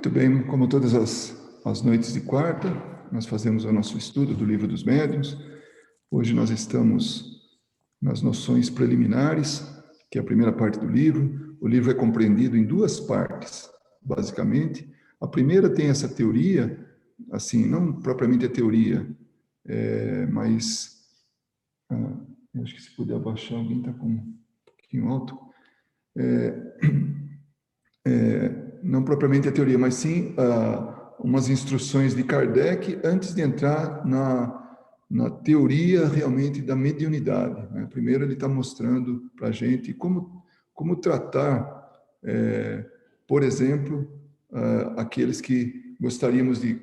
Muito bem, como todas as noites de quarta, nós fazemos o nosso estudo do Livro dos Médiuns. Hoje nós estamos nas noções preliminares, que é a primeira parte do livro. O livro é compreendido em duas partes, basicamente. A primeira tem essa teoria, assim, não propriamente a teoria, mas eu acho que se puder abaixar, alguém está com um pouquinho alto. Não propriamente a teoria, mas sim umas instruções de Kardec antes de entrar na teoria realmente da mediunidade, né? Primeiro ele está mostrando para a gente como tratar, por exemplo, aqueles que gostaríamos de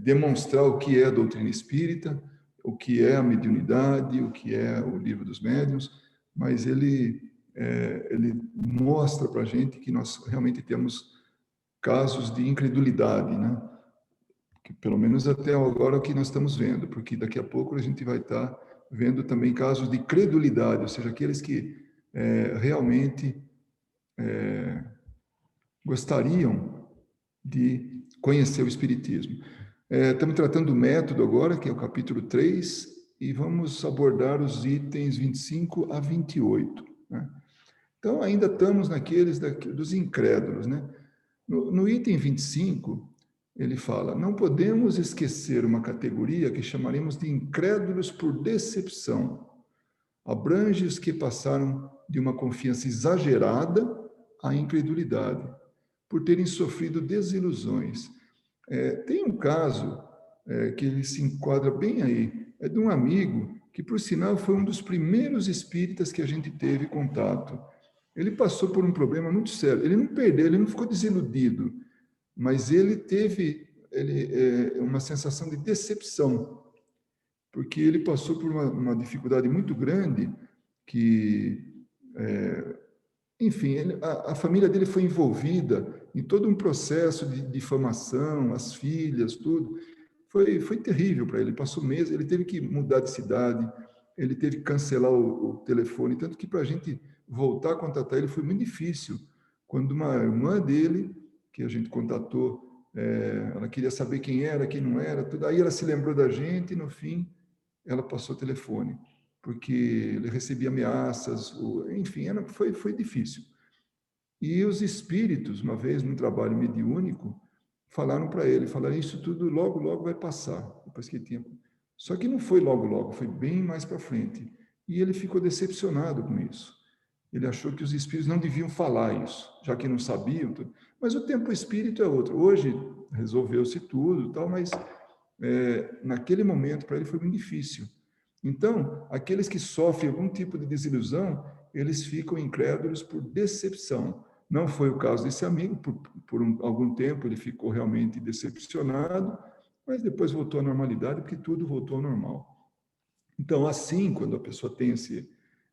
demonstrar o que é a doutrina espírita, o que é a mediunidade, o que é o Livro dos Médiuns, mas ele mostra para a gente que nós realmente temos casos de incredulidade, né? Que pelo menos até agora é o que nós estamos vendo, porque daqui a pouco a gente vai estar vendo também casos de credulidade, ou seja, aqueles que realmente gostariam de conhecer o Espiritismo. Estamos tratando do método agora, que é o capítulo 3, e vamos abordar os itens 25 a 28, né? Então, ainda estamos naqueles dos incrédulos, né? No item 25, ele fala: não podemos esquecer uma categoria que chamaremos de incrédulos por decepção. Abrange os que passaram de uma confiança exagerada à incredulidade, por terem sofrido desilusões. Tem um caso que ele se enquadra bem aí, é de um amigo que, por sinal, foi um dos primeiros espíritas que a gente teve contato. Ele passou por um problema muito sério. Ele não perdeu, ele não ficou desiludido, mas ele teve uma sensação de decepção, porque ele passou por uma dificuldade muito grande que, enfim, a família dele foi envolvida em todo um processo de difamação, as filhas, tudo. Foi terrível para ele. Passou meses, ele teve que mudar de cidade, ele teve que cancelar o telefone, tanto que para a gente voltar a contatar ele foi muito difícil. Quando uma irmã dele, que a gente contatou, ela queria saber quem era, quem não era, tudo. Aí ela se lembrou da gente e, no fim, ela passou o telefone, porque ele recebia ameaças, enfim, foi difícil. E os espíritos, uma vez, num trabalho mediúnico, falaram isso tudo logo, logo vai passar, depois que tinha... Só que não foi logo, logo, foi bem mais para frente. E ele ficou decepcionado com isso. Ele achou que os espíritos não deviam falar isso, já que não sabiam. Tudo. Mas o tempo espírito é outro. Hoje resolveu-se tudo, tal, mas naquele momento para ele foi muito difícil. Então, aqueles que sofrem algum tipo de desilusão, eles ficam incrédulos por decepção. Não foi o caso desse amigo, por algum tempo ele ficou realmente decepcionado, mas depois voltou à normalidade, porque tudo voltou ao normal. Então, assim, quando a pessoa tem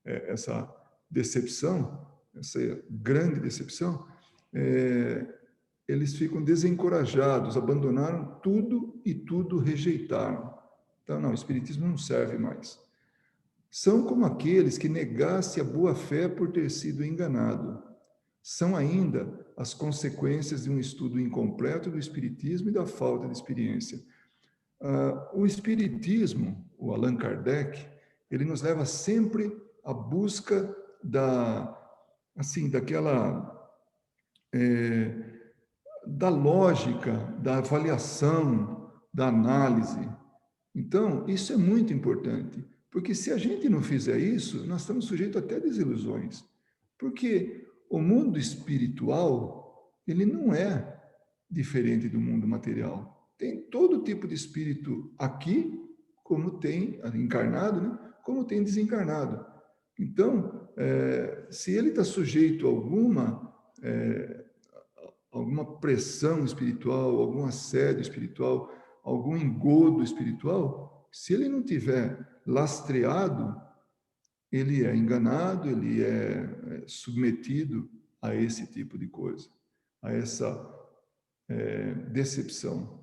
essa decepção, essa grande decepção, eles ficam desencorajados, abandonaram tudo e tudo rejeitaram. Então, não, o Espiritismo não serve mais. São como aqueles que negasse a boa-fé por ter sido enganado. São ainda as consequências de um estudo incompleto do Espiritismo e da falta de experiência. O Espiritismo, o Allan Kardec, ele nos leva sempre à busca da lógica, da avaliação, da análise. Então, isso é muito importante, porque se a gente não fizer isso, nós estamos sujeitos até a desilusões. Porque o mundo espiritual, ele não é diferente do mundo material. Tem todo tipo de espírito aqui, como tem encarnado, né? Como tem desencarnado. Então, se ele está sujeito a alguma pressão espiritual, algum assédio espiritual, algum engodo espiritual, se ele não tiver lastreado, ele é enganado, ele é submetido a esse tipo de coisa, a essa decepção.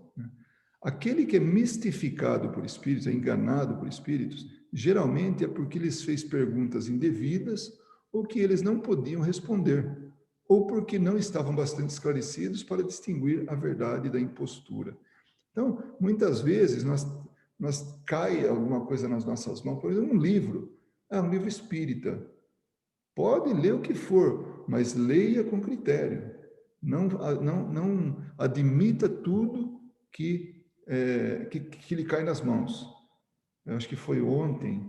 Aquele que é mistificado por espíritos, é enganado por espíritos, geralmente é porque lhes fez perguntas indevidas ou que eles não podiam responder. ou porque não estavam bastante esclarecidos para distinguir a verdade da impostura. Então, muitas vezes, nós cai alguma coisa nas nossas mãos, por exemplo, um livro espírita. Pode ler o que for, mas leia com critério. Não admita tudo que lhe cai nas mãos. Eu acho que foi ontem,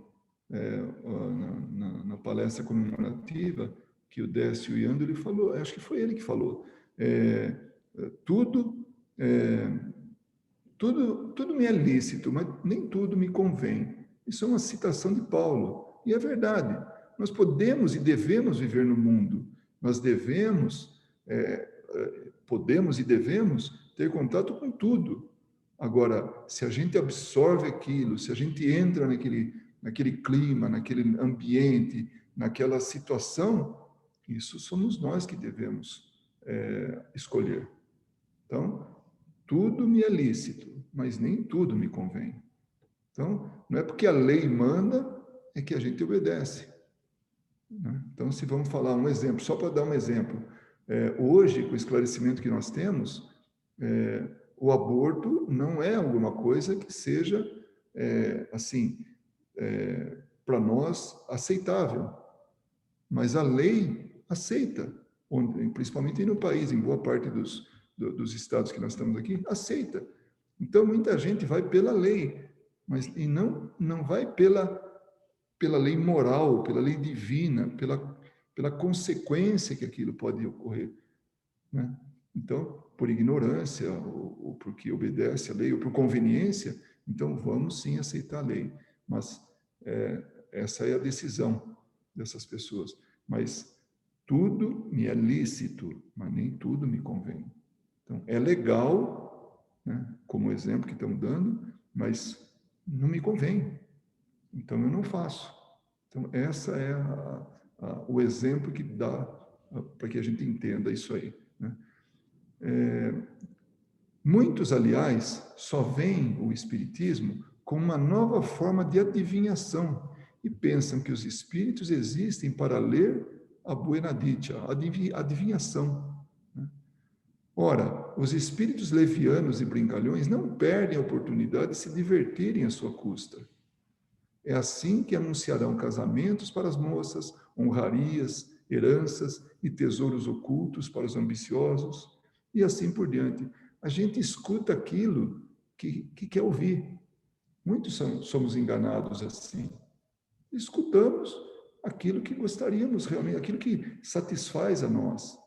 na palestra comemorativa, que o Décio Yando ele falou, acho que foi ele que falou, tudo, tudo me é lícito, mas nem tudo me convém. Isso é uma citação de Paulo, e é verdade. Nós podemos e devemos viver no mundo, nós podemos e devemos ter contato com tudo. Agora, se a gente absorve aquilo, se a gente entra naquele clima, naquele ambiente, naquela situação, isso somos nós que devemos escolher. Então, tudo me é lícito, mas nem tudo me convém. Então, não é porque a lei manda, é que a gente obedece. Né? Então, se vamos falar um exemplo, só para dar um exemplo, hoje, com o esclarecimento que nós temos, o aborto não é alguma coisa que seja, para nós, aceitável. Mas a lei aceita, principalmente no país, em boa parte dos estados que nós estamos aqui, aceita. Então, muita gente vai pela lei, e não vai pela lei moral, pela lei divina, pela consequência que aquilo pode ocorrer. Né? Então, por ignorância, ou porque obedece à lei, ou por conveniência, então vamos sim aceitar a lei. Mas essa é a decisão dessas pessoas. Mas tudo me é lícito, mas nem tudo me convém. Então, é legal, né, como exemplo que estamos dando, mas não me convém. Então, eu não faço. Então, essa é o exemplo que dá para que a gente entenda isso aí. Né? Muitos, aliás, só veem o Espiritismo como uma nova forma de adivinhação e pensam que os espíritos existem para ler a Buena Dicha, a adivinhação. Né? Ora, os espíritos levianos e brincalhões não perdem a oportunidade de se divertirem à sua custa. É assim que anunciarão casamentos para as moças, honrarias, heranças e tesouros ocultos para os ambiciosos, e assim por diante. A gente escuta aquilo que quer ouvir. Muitos somos enganados assim. Escutamos aquilo que gostaríamos realmente, aquilo que satisfaz a nós,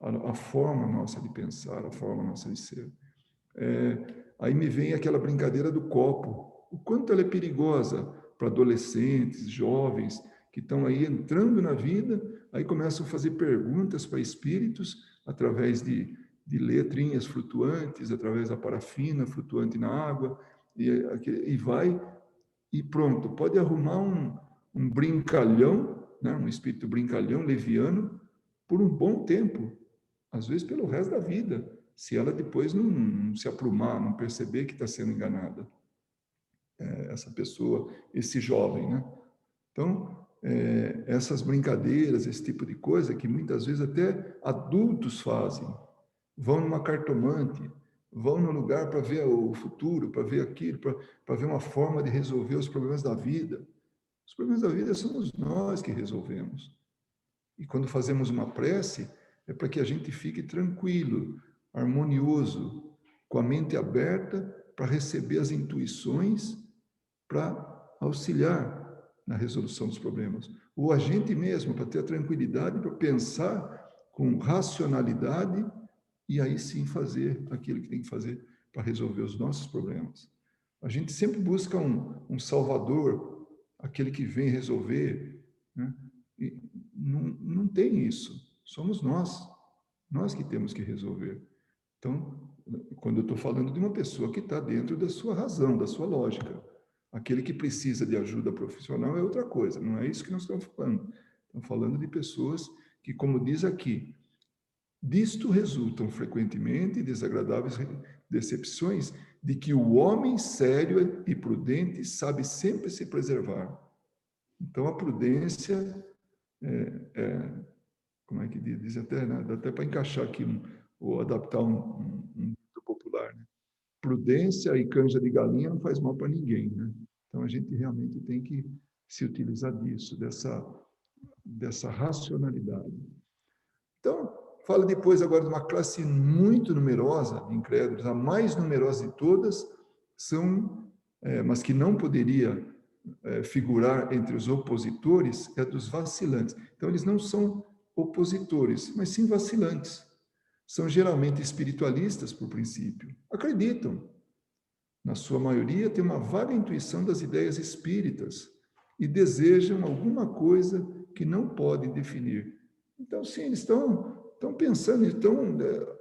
a forma nossa de pensar, a forma nossa de ser. Aí me vem aquela brincadeira do copo. O quanto ela é perigosa para adolescentes, jovens, que estão aí entrando na vida, aí começam a fazer perguntas para espíritos através de letrinhas flutuantes, através da parafina flutuante na água, e vai, e pronto, pode arrumar um brincalhão, né, um espírito brincalhão, leviano, por um bom tempo, às vezes pelo resto da vida, se ela depois não se aprumar, não perceber que está sendo enganada, essa pessoa, esse jovem, né? Então, essas brincadeiras, esse tipo de coisa que muitas vezes até adultos fazem, vão numa cartomante, vão no lugar para ver o futuro, para ver aquilo, para ver uma forma de resolver os problemas da vida. Os problemas da vida somos nós que resolvemos. E quando fazemos uma prece, é para que a gente fique tranquilo, harmonioso, com a mente aberta para receber as intuições para auxiliar na resolução dos problemas. Ou a gente mesmo, para ter a tranquilidade, para pensar com racionalidade e aí sim fazer aquilo que tem que fazer para resolver os nossos problemas. A gente sempre busca um salvador, aquele que vem resolver, né? E não tem isso. Somos nós que temos que resolver. Então, quando eu estou falando de uma pessoa que está dentro da sua razão, da sua lógica, aquele que precisa de ajuda profissional é outra coisa, não é isso que nós estamos falando. Estamos falando de pessoas que, como diz aqui, disto resultam frequentemente desagradáveis decepções de que o homem sério e prudente sabe sempre se preservar. Então, a prudência como é que diz até, né? Dá até para encaixar aqui, ou adaptar um popular, né? Prudência e canja de galinha não faz mal para ninguém, né? Então, a gente realmente tem que se utilizar disso, dessa racionalidade. Então, fala depois agora de uma classe muito numerosa de incrédulos, a mais numerosa de todas, mas que não poderia figurar entre os opositores, é a dos vacilantes. Então, eles não são opositores, mas sim vacilantes. São geralmente espiritualistas, por princípio. Acreditam. Na sua maioria, têm uma vaga intuição das ideias espíritas e desejam alguma coisa que não podem definir. Então, sim, eles estão pensando,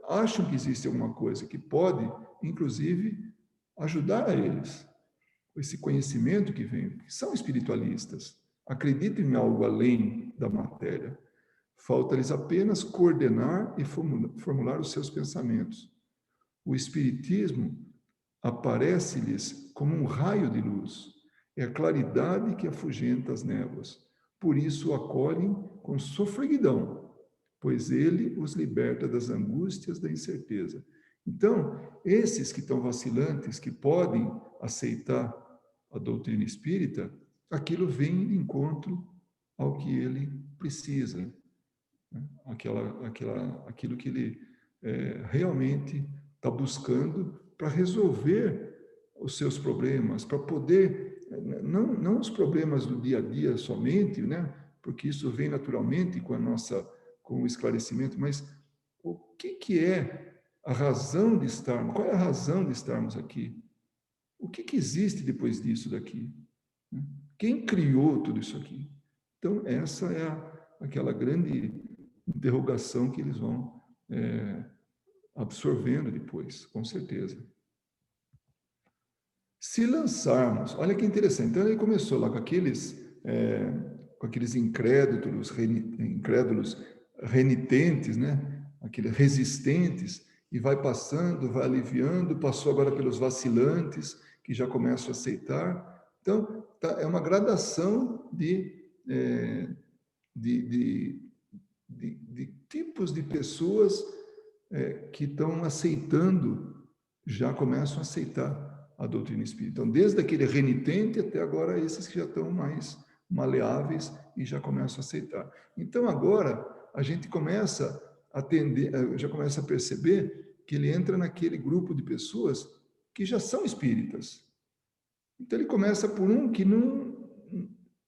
acham que existe alguma coisa que pode, inclusive, ajudar a eles. Esse conhecimento que vem, que são espiritualistas, acreditam em algo além da matéria. Falta-lhes apenas coordenar e formular os seus pensamentos. O espiritismo aparece-lhes como um raio de luz. É a claridade que afugenta as névoas. Por isso o acolhem com sofreguidão, pois ele os liberta das angústias da incerteza. Então, esses que estão vacilantes, que podem aceitar a doutrina espírita, aquilo vem de encontro ao que ele precisa, né? Aquilo que ele realmente está buscando para resolver os seus problemas, para poder, não os problemas do dia a dia somente, né? Porque isso vem naturalmente com o esclarecimento, mas o que é a razão de estarmos? Qual é a razão de estarmos aqui? O que existe depois disso daqui? Quem criou tudo isso aqui? Então, essa é aquela grande interrogação que eles vão absorvendo depois, com certeza. Se lançarmos, olha que interessante, então ele começou lá com aqueles incrédulos renitentes, né? Aqueles resistentes, e vai passando, vai aliviando, passou agora pelos vacilantes, que já começam a aceitar. Então, é uma gradação de tipos de pessoas que estão aceitando, já começam a aceitar a doutrina espírita. Então, desde aquele renitente até agora, esses que já estão mais maleáveis e já começam a aceitar. Então, agora, a gente começa a já começa a perceber que ele entra naquele grupo de pessoas que já são espíritas. Então, ele começa por um que não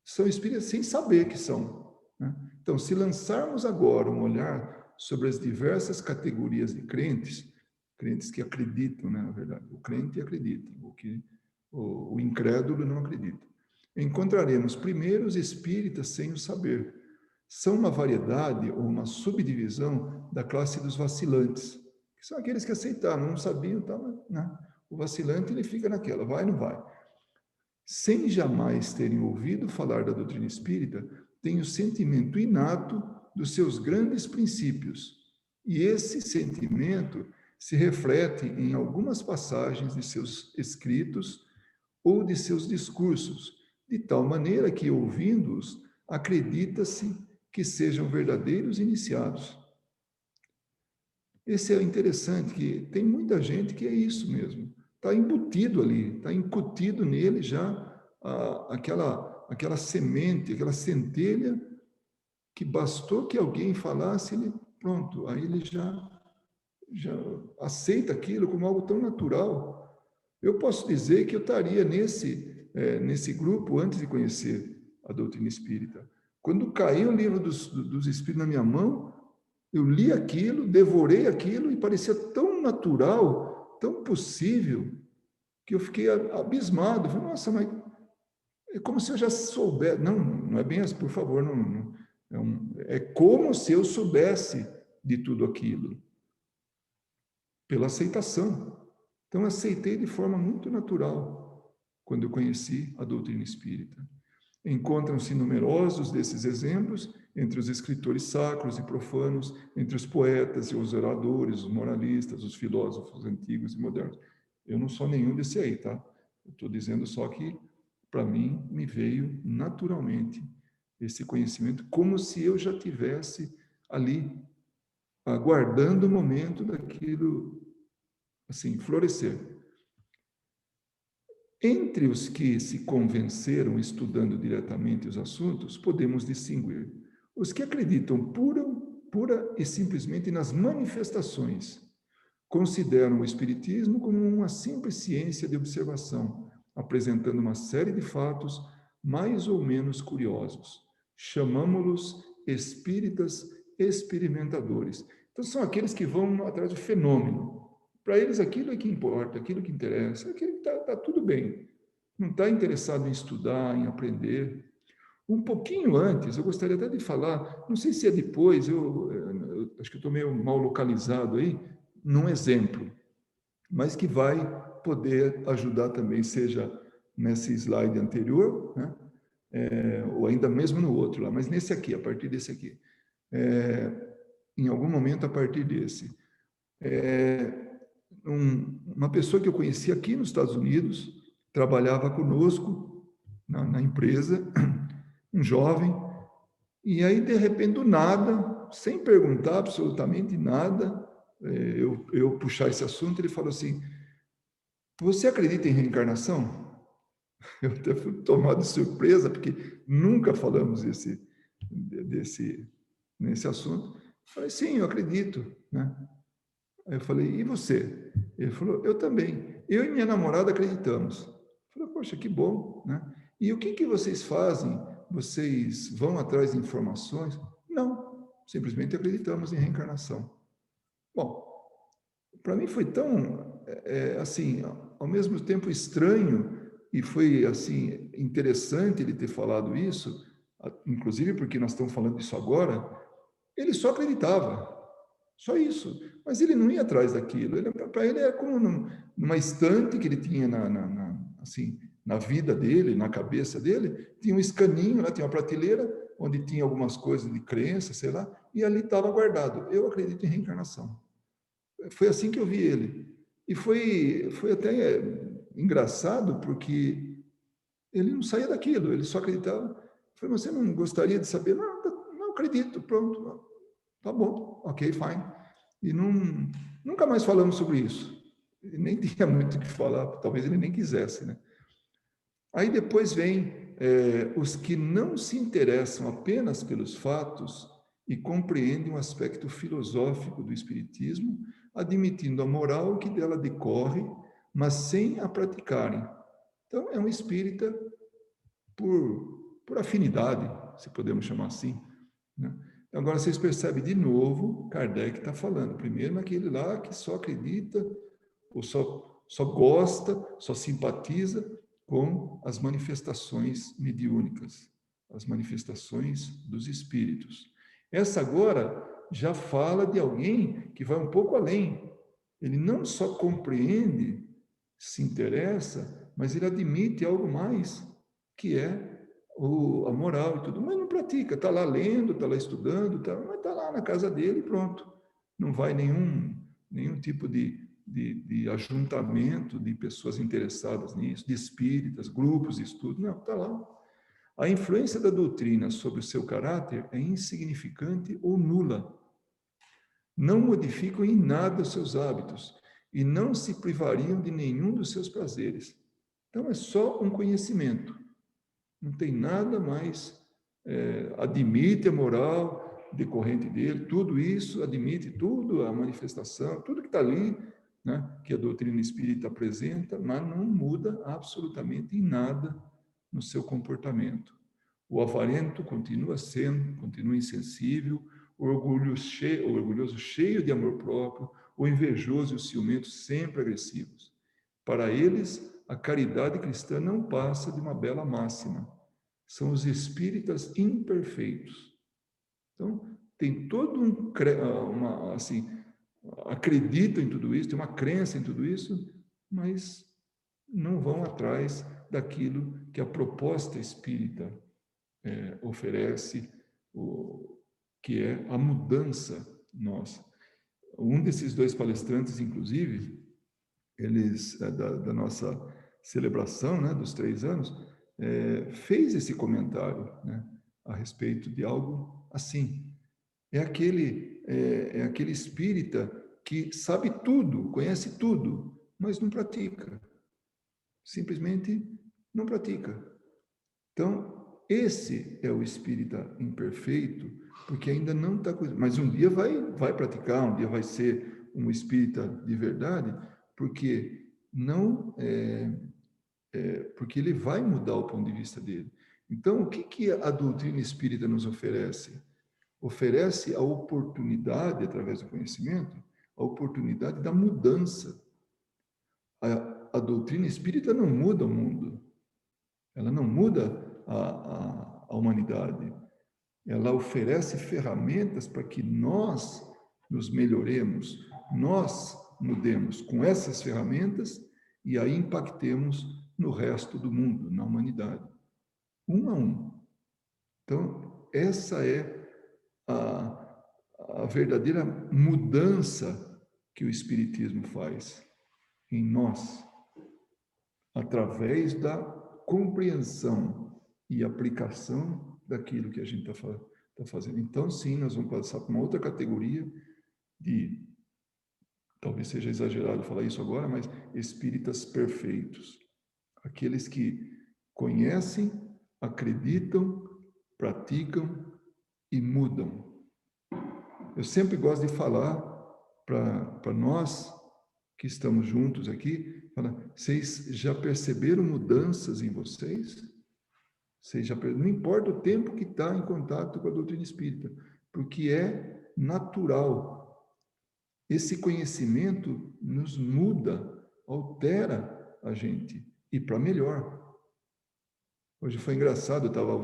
são espíritas sem saber que são, né? Então, se lançarmos agora um olhar sobre as diversas categorias de crentes que acreditam, né, na verdade, o crente acredita, o incrédulo não acredita, encontraremos primeiro os espíritas sem o saber. São uma variedade ou uma subdivisão da classe dos vacilantes, que são aqueles que aceitaram, não sabiam, né? O vacilante, ele fica naquela, vai ou não vai. Sem jamais terem ouvido falar da doutrina espírita, têm o sentimento inato dos seus grandes princípios. E esse sentimento se reflete em algumas passagens de seus escritos ou de seus discursos, de tal maneira que, ouvindo-os, acredita-se que sejam verdadeiros iniciados. Esse é interessante, que tem muita gente que é isso mesmo. Está embutido ali, está incutido nele já aquela semente, aquela centelha que bastou que alguém falasse, ele, pronto, aí ele já aceita aquilo como algo tão natural. Eu posso dizer que eu estaria nesse grupo antes de conhecer a doutrina espírita. Quando caiu o livro dos Espíritos na minha mão, eu li aquilo, devorei aquilo e parecia tão natural, tão possível, que eu fiquei abismado. Falei, nossa, mas é como se eu já soubesse. Não, não é bem assim, por favor, não é como se eu soubesse de tudo aquilo, pela aceitação. Então, eu aceitei de forma muito natural quando eu conheci a doutrina espírita. Encontram-se numerosos desses exemplos entre os escritores sacros e profanos, entre os poetas e os oradores, os moralistas, os filósofos antigos e modernos. Eu não sou nenhum desse aí, tá? Eu estou dizendo só que, para mim, me veio naturalmente esse conhecimento, como se eu já tivesse ali, aguardando o momento daquilo, assim, florescer. Entre os que se convenceram estudando diretamente os assuntos, podemos distinguir os que acreditam pura e simplesmente nas manifestações, consideram o Espiritismo como uma simples ciência de observação, apresentando uma série de fatos mais ou menos curiosos. Chamamos-los espíritas experimentadores. Então, são aqueles que vão atrás do fenômeno. Para eles, aquilo é que importa, aquilo que interessa, aquilo que está tudo bem. Não está interessado em estudar, em aprender. Um pouquinho antes, eu gostaria até de falar, não sei se é depois, eu acho que eu estou meio mal localizado aí, num exemplo, mas que vai poder ajudar também, seja nesse slide anterior, né? Ou ainda mesmo no outro lá, mas nesse aqui, a partir desse aqui. Em algum momento, a partir desse. Uma pessoa que eu conheci aqui nos Estados Unidos, trabalhava conosco na empresa, um jovem, e aí, de repente, do nada, sem perguntar absolutamente nada, eu puxar esse assunto, ele falou assim: você acredita em reencarnação? Eu até fui tomado de surpresa, porque nunca falamos nesse assunto. Eu falei: sim, eu acredito, né? Aí eu falei: e você? Ele falou: eu também. Eu e minha namorada acreditamos. Eu falei: poxa, que bom, né? E o que vocês fazem? Vocês vão atrás de informações? Não, simplesmente acreditamos em reencarnação. Bom, para mim foi tão, assim, ao mesmo tempo estranho, e foi, assim, interessante ele ter falado isso, inclusive porque nós estamos falando disso agora. Ele só acreditava, só isso. Mas ele não ia atrás daquilo. Para ele era como numa estante que ele tinha assim, na vida dele, na cabeça dele, tinha um escaninho, lá tinha uma prateleira onde tinha algumas coisas de crença, sei lá, e ali estava guardado: eu acredito em reencarnação. Foi assim que eu vi ele. E foi até engraçado, porque ele não saía daquilo, ele só acreditava. Eu falei: você não gostaria de saber? Não, não acredito, pronto. Tá bom, ok, fine. E nunca mais falamos sobre isso. Ele nem tinha muito o que falar, talvez ele nem quisesse, né? Aí depois vem os que não se interessam apenas pelos fatos e compreendem o aspecto filosófico do Espiritismo, admitindo a moral que dela decorre, mas sem a praticarem. Então, é um espírita por afinidade, se podemos chamar assim, né? Agora, vocês percebem de novo, Kardec está falando, primeiro naquele lá que só acredita, ou só gosta, só simpatiza com as manifestações mediúnicas, as manifestações dos espíritos. Essa agora já fala de alguém que vai um pouco além. Ele não só compreende, se interessa, mas ele admite algo mais, que é a moral e tudo, mas não pratica, está lá lendo, está lá estudando, mas está lá na casa dele e pronto. Não vai nenhum tipo de ajuntamento de pessoas interessadas nisso, de espíritas, grupos de estudo, não, está lá. A influência da doutrina sobre o seu caráter é insignificante ou nula. Não modificam em nada os seus hábitos e não se privariam de nenhum dos seus prazeres. Então, é só um conhecimento. Não tem nada mais, admite a moral decorrente dele, tudo isso, admite tudo, a manifestação, tudo que está ali, né, que a doutrina espírita apresenta, mas não muda absolutamente em nada no seu comportamento. O avarento continua insensível, o orgulhoso cheio de amor próprio, o invejoso e o ciumento sempre agressivos. Para eles, a caridade cristã não passa de uma bela máxima. São os espíritas imperfeitos. Então, tem todo assim, acreditam em tudo isso, tem uma crença em tudo isso, mas não vão atrás daquilo que a proposta espírita oferece, que é a mudança nossa. Um desses dois palestrantes, inclusive, eles da nossa celebração, né, dos 3 anos, fez esse comentário, né, a respeito de algo assim. é aquele espírita que sabe tudo, conhece tudo, mas não pratica. Simplesmente não pratica. Então, esse é o espírita imperfeito, porque ainda não está... Mas um dia vai praticar, um dia vai ser um espírita de verdade, porque não porque ele vai mudar o ponto de vista dele. Então, o que a doutrina espírita nos oferece? Oferece a oportunidade, através do conhecimento, a oportunidade da mudança. A doutrina espírita não muda o mundo, ela não muda a humanidade, ela oferece ferramentas para que nós nos melhoremos, nós mudemos com essas ferramentas e aí impactemos no resto do mundo, na humanidade, um a um. Então, essa é a verdadeira mudança que o Espiritismo faz em nós, através da compreensão e aplicação daquilo que a gente está fazendo. Então, sim, nós vamos passar para uma outra categoria de, talvez seja exagerado falar isso agora, mas espíritas perfeitos. Aqueles que conhecem, acreditam, praticam e mudam. Eu sempre gosto de falar para nós que estamos juntos aqui, falar, vocês já perceberam mudanças em vocês? Não importa o tempo que está em contato com a doutrina espírita, porque é natural. Esse conhecimento nos muda, altera a gente, e para melhor. Hoje foi engraçado, eu estava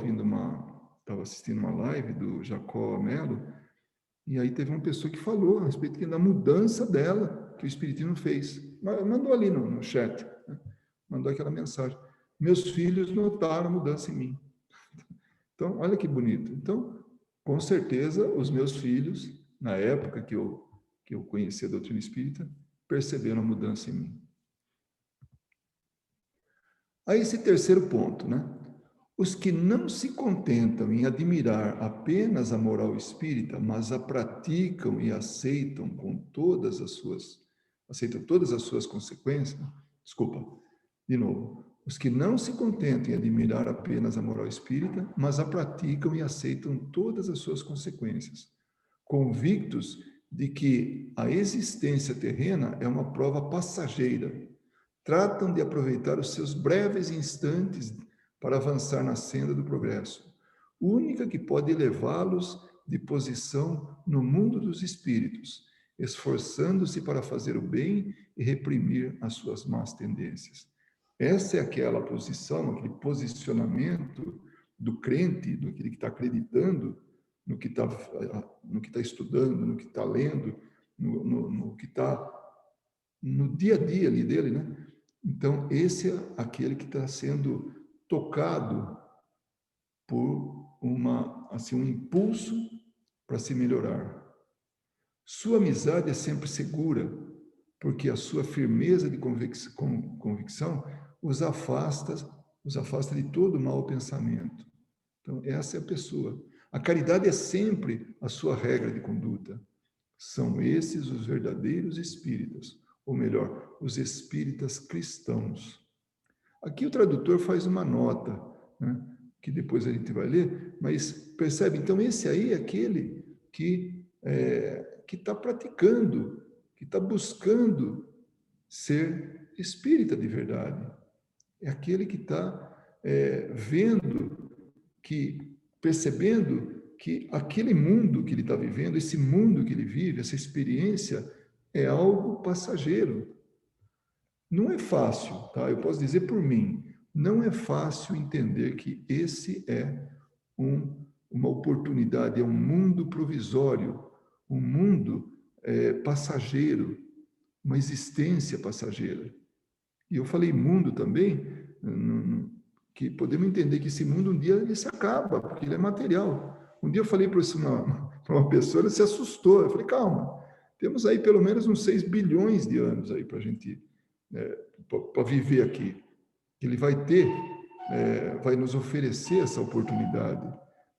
assistindo uma live do Jacó Melo, e aí teve uma pessoa que falou a respeito da mudança dela, que o Espiritismo fez. Mandou ali no chat, né? Mandou aquela mensagem. Meus filhos notaram a mudança em mim. Então, olha que bonito. Então, com certeza, os meus filhos, na época que eu conheci a doutrina espírita, perceberam a mudança em mim. Aí esse terceiro ponto, né? Os que não se contentam em admirar apenas a moral espírita, mas a praticam e aceitam todas as suas consequências. Desculpa, de novo. Os que não se contentam em admirar apenas a moral espírita, mas a praticam e aceitam todas as suas consequências, convictos de que a existência terrena é uma prova passageira, tratam de aproveitar os seus breves instantes para avançar na senda do progresso, única que pode elevá-los de posição no mundo dos espíritos, esforçando-se para fazer o bem e reprimir as suas más tendências. Essa é aquela posição, aquele posicionamento do crente, do que está acreditando, no que está estudando, no que está lendo, no que está no dia a dia ali dele, né? Então, esse é aquele que está sendo tocado por um impulso para se melhorar. Sua amizade é sempre segura, porque a sua firmeza de convicção os afasta de todo mau pensamento. Então, essa é a pessoa. A caridade é sempre a sua regra de conduta. São esses os verdadeiros espíritas, ou melhor, os espíritas cristãos. Aqui o tradutor faz uma nota, né, que depois a gente vai ler, mas percebe, então esse aí é aquele que está praticando, que está buscando ser espírita de verdade. É aquele que está vendo, percebendo que aquele mundo que ele está vivendo, esse mundo que ele vive, essa experiência, é algo passageiro. Não é fácil, tá? Eu posso dizer por mim, não é fácil entender que esse é uma oportunidade, é um mundo provisório, um mundo passageiro, uma existência passageira. E eu falei mundo também, que podemos entender que esse mundo um dia ele se acaba, porque ele é material. Um dia eu falei para uma pessoa, ela se assustou. Eu falei, calma, temos aí pelo menos uns 6 bilhões de anos aí para a gente, para viver aqui. Ele vai nos oferecer essa oportunidade.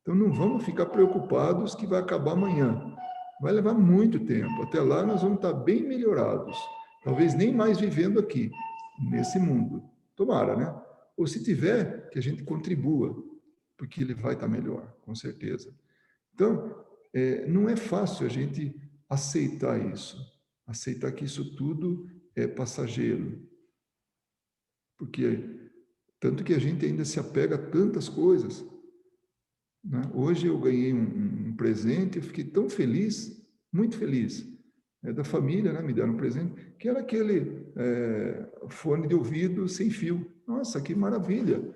Então, não vamos ficar preocupados que vai acabar amanhã. Vai levar muito tempo. Até lá, nós vamos estar bem melhorados. Talvez nem mais vivendo aqui, nesse mundo. Tomara, né? Ou se tiver, que a gente contribua, porque ele vai estar melhor, com certeza. Então, não é fácil a gente aceitar isso. Aceitar que isso tudo é passageiro. Porque, tanto que a gente ainda se apega a tantas coisas. Né? Hoje eu ganhei um presente, eu fiquei tão feliz, muito feliz, da família, né? Me deram um presente, que era aquele fone de ouvido sem fio. Nossa, que maravilha!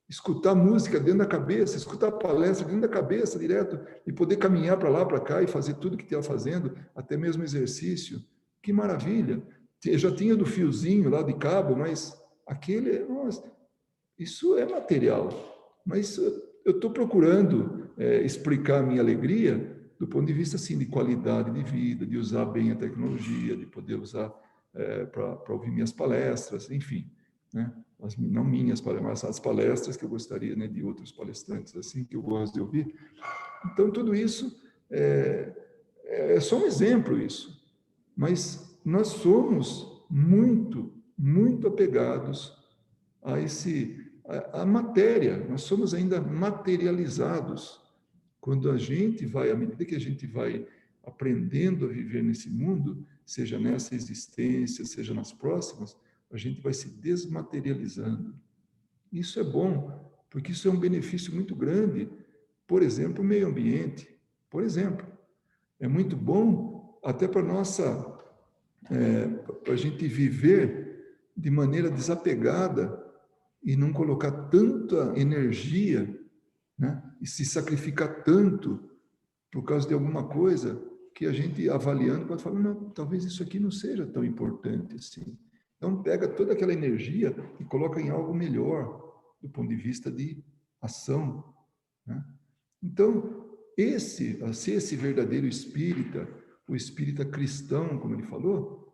Escutar música dentro da cabeça, escutar palestra dentro da cabeça direto, e poder caminhar para lá, para cá e fazer tudo que estava fazendo, até mesmo exercício. Que maravilha! Eu já tinha do fiozinho lá de cabo, mas aquele, nossa, isso é material. Mas eu estou procurando explicar a minha alegria do ponto de vista assim, de qualidade de vida, de usar bem a tecnologia, de poder usar para ouvir minhas palestras, enfim, né? Não minhas palestras, mas as palestras que eu gostaria, né, de outros palestrantes assim que eu gosto de ouvir. Então tudo isso é só um exemplo isso, mas nós somos muito apegados a matéria, nós somos ainda materializados. Quando a gente vai, à medida que a gente vai aprendendo a viver nesse mundo, seja nessa existência, seja nas próximas, a gente vai se desmaterializando. Isso é bom, porque isso é um benefício muito grande. Por exemplo, o meio ambiente. Por exemplo, é muito bom até para nossa, para a gente viver de maneira desapegada e não colocar tanta energia, né? E se sacrificar tanto por causa de alguma coisa que a gente, avaliando, pode falar, não, talvez isso aqui não seja tão importante assim. Então, pega toda aquela energia e coloca em algo melhor, do ponto de vista de ação, né? Então, se esse verdadeiro espírita, o espírita cristão, como ele falou,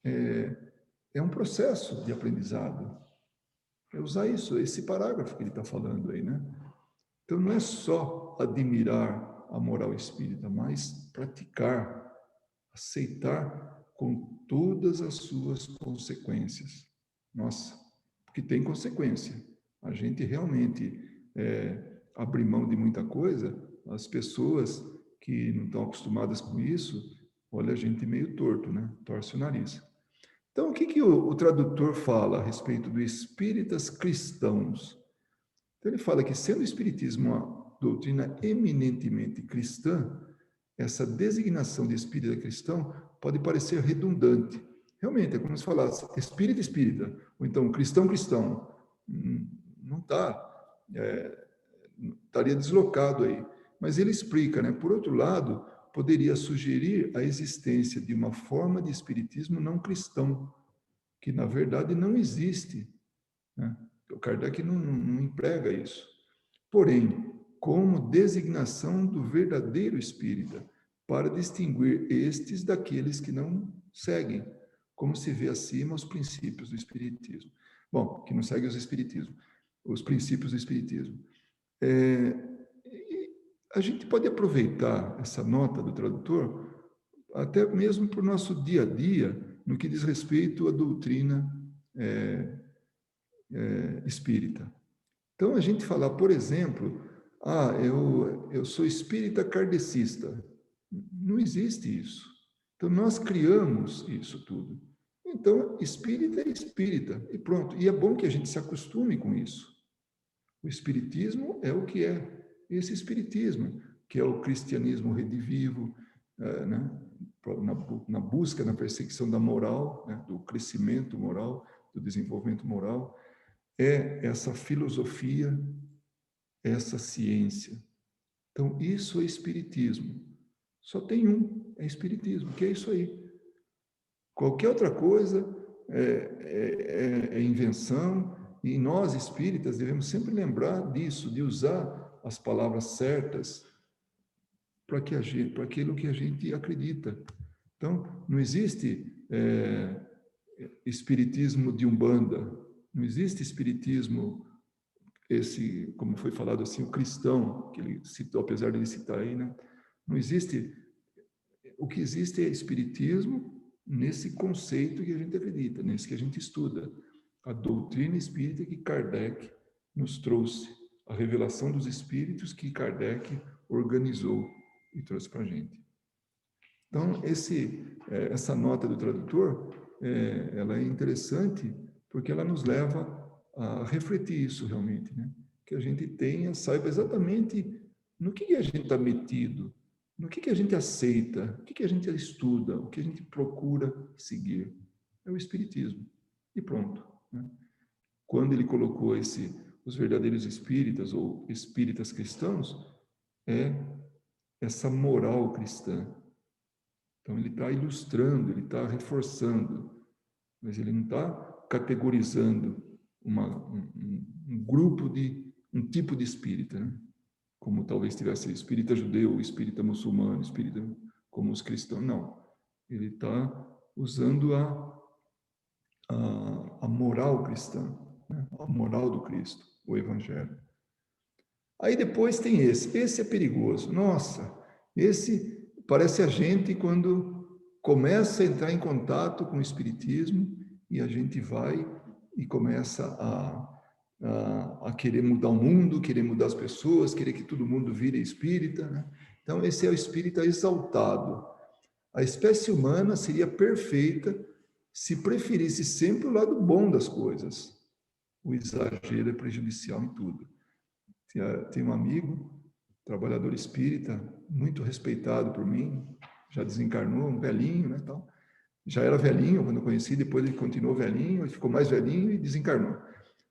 é um processo de aprendizado. É usar isso, esse parágrafo que ele está falando aí, né? Então, não é só admirar a moral espírita, mas praticar, aceitar com todas as suas consequências. Nossa, porque tem consequência. A gente realmente abrir mão de muita coisa, as pessoas que não estão acostumadas com isso, olha a gente meio torto, né? Torce o nariz. Então, o que o tradutor fala a respeito dos espíritas cristãos? Então, ele fala que, sendo o Espiritismo uma doutrina eminentemente cristã, essa designação de espírita cristão pode parecer redundante. Realmente, é como se falasse espírita, espírita, ou então cristão, cristão. Não está, estaria deslocado aí. Mas ele explica, né? Por outro lado, poderia sugerir a existência de uma forma de espiritismo não cristão, que na verdade não existe, né? O Kardec não emprega isso. Porém, como designação do verdadeiro espírita, para distinguir estes daqueles que não seguem, como se vê acima os princípios do espiritismo. Bom, que não seguem os princípios do espiritismo. A gente pode aproveitar essa nota do tradutor até mesmo para o nosso dia a dia, no que diz respeito à doutrina espírita. Então, a gente falar, por exemplo, eu sou espírita kardecista. Não existe isso. Então, nós criamos isso tudo. Então, espírita é espírita, e pronto. E é bom que a gente se acostume com isso. O espiritismo é o que é. Esse espiritismo, que é o cristianismo redivivo, né? na busca, na perseguição da moral, né? Do crescimento moral, do desenvolvimento moral, é essa filosofia, essa ciência. Então, isso é espiritismo. Só tem um, é espiritismo, que é isso aí. Qualquer outra coisa é invenção, e nós espíritas devemos sempre lembrar disso, de usar as palavras certas para aquilo que a gente acredita. Então, não existe espiritismo de Umbanda, não existe espiritismo esse, como foi falado assim, o cristão, que ele citou, apesar de ele citar aí, né? Não existe, o que existe é espiritismo nesse conceito que a gente acredita, nesse que a gente estuda. A doutrina espírita que Kardec nos trouxe, a revelação dos espíritos que Kardec organizou e trouxe para a gente. Então, essa nota do tradutor, ela é interessante porque ela nos leva a refletir isso realmente, né? Que a gente saiba exatamente no que a gente está metido, no que a gente aceita, o que a gente estuda, o que a gente procura seguir. É o Espiritismo. E pronto, né? Quando ele colocou os verdadeiros espíritas ou espíritas cristãos, é essa moral cristã. Então, ele está ilustrando, ele está reforçando, mas ele não está categorizando um grupo um tipo de espírita, né? Como talvez tivesse espírita judeu, espírita muçulmano, espírita como os cristãos. Não. Ele está usando a moral cristã, né? A moral do Cristo, o Evangelho. Aí depois tem esse é perigoso. Nossa, esse parece a gente quando começa a entrar em contato com o Espiritismo e a gente vai e começa a querer mudar o mundo, querer mudar as pessoas, querer que todo mundo vire espírita, né? Então esse é o espírita exaltado. A espécie humana seria perfeita se preferisse sempre o lado bom das coisas. O exagero é prejudicial em tudo. Tem um amigo, trabalhador espírita, muito respeitado por mim, já desencarnou, um velhinho, né, tal. Já era velhinho quando eu conheci, depois ele continuou velhinho, ele ficou mais velhinho e desencarnou.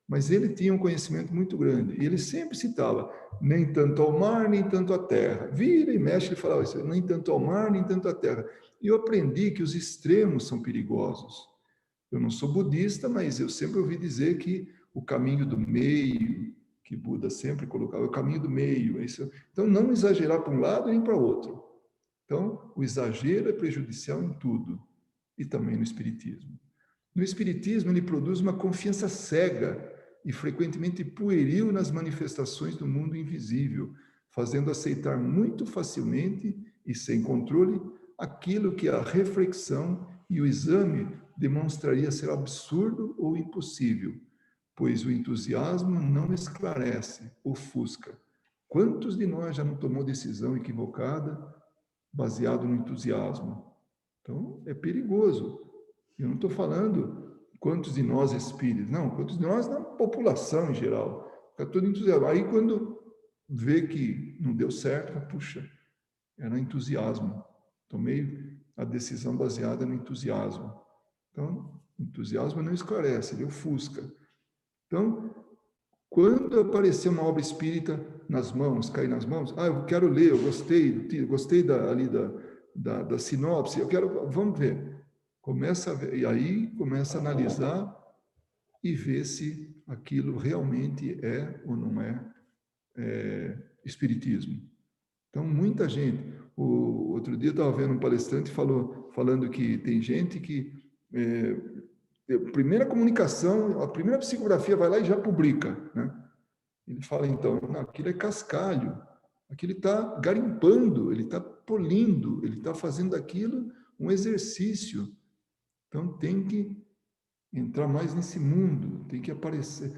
Mas ele tinha um conhecimento muito grande, e ele sempre citava, nem tanto ao mar, nem tanto à terra. Vira e mexe, ele falava isso, nem tanto ao mar, nem tanto à terra. E eu aprendi que os extremos são perigosos. Eu não sou budista, mas eu sempre ouvi dizer que o caminho do meio, que Buda sempre colocava, é o caminho do meio. Então, não exagerar para um lado nem para o outro. Então, o exagero é prejudicial em tudo, e também no Espiritismo. No Espiritismo, ele produz uma confiança cega e frequentemente pueril nas manifestações do mundo invisível, fazendo aceitar muito facilmente e sem controle aquilo que a reflexão e o exame demonstraria ser absurdo ou impossível, pois o entusiasmo não esclarece, ofusca. Quantos de nós já não tomou decisão equivocada baseado no entusiasmo? Então, é perigoso. Eu não estou falando quantos de nós espíritos, não, quantos de nós na população em geral. Fica todo entusiasmo. Aí, quando vê que não deu certo, puxa, era entusiasmo. Tomei a decisão baseada no entusiasmo. Então, entusiasmo não esclarece, ele ofusca. Então, quando aparecer uma obra espírita nas mãos, cair nas mãos, eu quero ler, eu gostei da sinopse, vamos ver. Começa a ver, e aí começa a analisar e ver se aquilo realmente é ou não é espiritismo. Então, muita gente. Outro dia eu estava vendo um palestrante falando que tem gente que a primeira comunicação, a primeira psicografia vai lá e já publica, né? Ele fala, então, não, aquilo é cascalho, aquilo está garimpando, ele está polindo, ele está fazendo daquilo um exercício. Então, tem que entrar mais nesse mundo, tem que aparecer.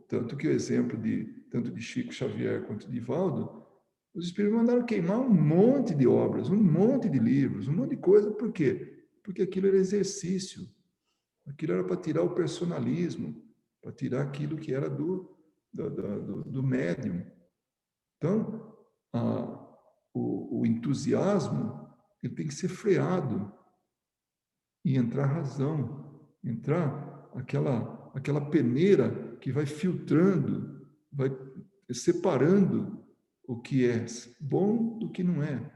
Tanto que o exemplo tanto de Chico Xavier quanto de Divaldo, os espíritos mandaram queimar um monte de obras, um monte de livros, um monte de coisa. Por quê? Porque aquilo era exercício. Aquilo era para tirar o personalismo, para tirar aquilo que era do médium. Então, o entusiasmo ele tem que ser freado e entrar razão, entrar aquela peneira que vai filtrando, vai separando o que é bom do que não é.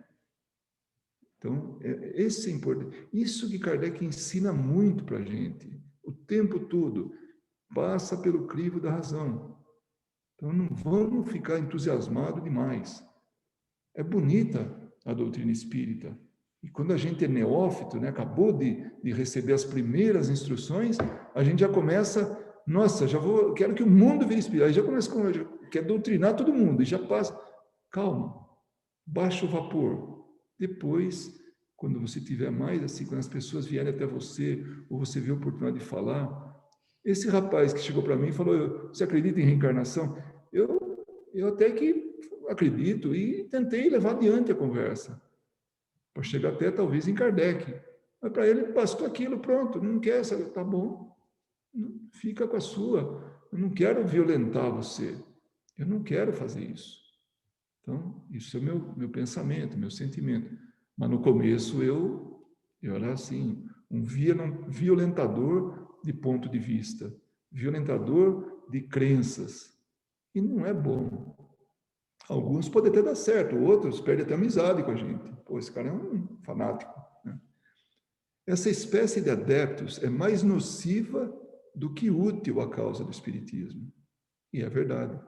Então, esse é importante. Isso que Kardec ensina muito para a gente, o tempo todo, passa pelo crivo da razão. Então, não vamos ficar entusiasmados demais. É bonita a doutrina espírita. E quando a gente é neófito, né, acabou de receber as primeiras instruções, a gente já começa Nossa, quero que o mundo vire espírita. Aí já começa com, quer doutrinar todo mundo, e já passa. Calma, baixa o vapor. Depois, quando você tiver mais assim, quando as pessoas vierem até você, ou você vê a oportunidade de falar, esse rapaz que chegou para mim e falou, você acredita em reencarnação? Eu até que acredito e tentei levar adiante a conversa, para chegar até talvez em Kardec. Mas para ele bastou aquilo, pronto, não quer, sabe? Tá bom, fica com a sua. Eu não quero violentar você, eu não quero fazer isso. Então, isso é meu pensamento, meu sentimento. Mas no começo eu era assim, um violentador de ponto de vista, violentador de crenças. E não é bom. Alguns podem até dar certo, outros perdem até amizade com a gente. Pô, esse cara é um fanático. Né? Essa espécie de adeptos é mais nociva do que útil à causa do espiritismo. E é verdade.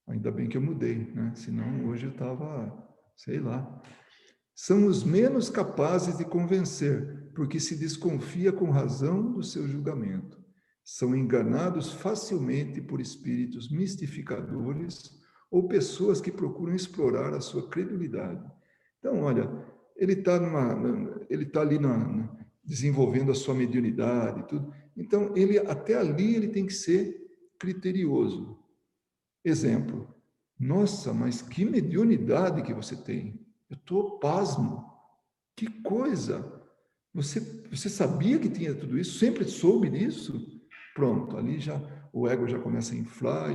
Ainda bem que eu mudei, né? Senão hoje eu estava, sei lá. São os menos capazes de convencer, porque se desconfia com razão do seu julgamento. São enganados facilmente por espíritos mistificadores ou pessoas que procuram explorar a sua credulidade. Então, olha, ele tá ali desenvolvendo a sua mediunidade, tudo. Então, até ali ele tem que ser criterioso. Exemplo. Nossa, mas que mediunidade que você tem. Eu estou pasmo. Que coisa! Você sabia que tinha tudo isso? Sempre soube disso? Pronto, ali já o ego já começa a inflar.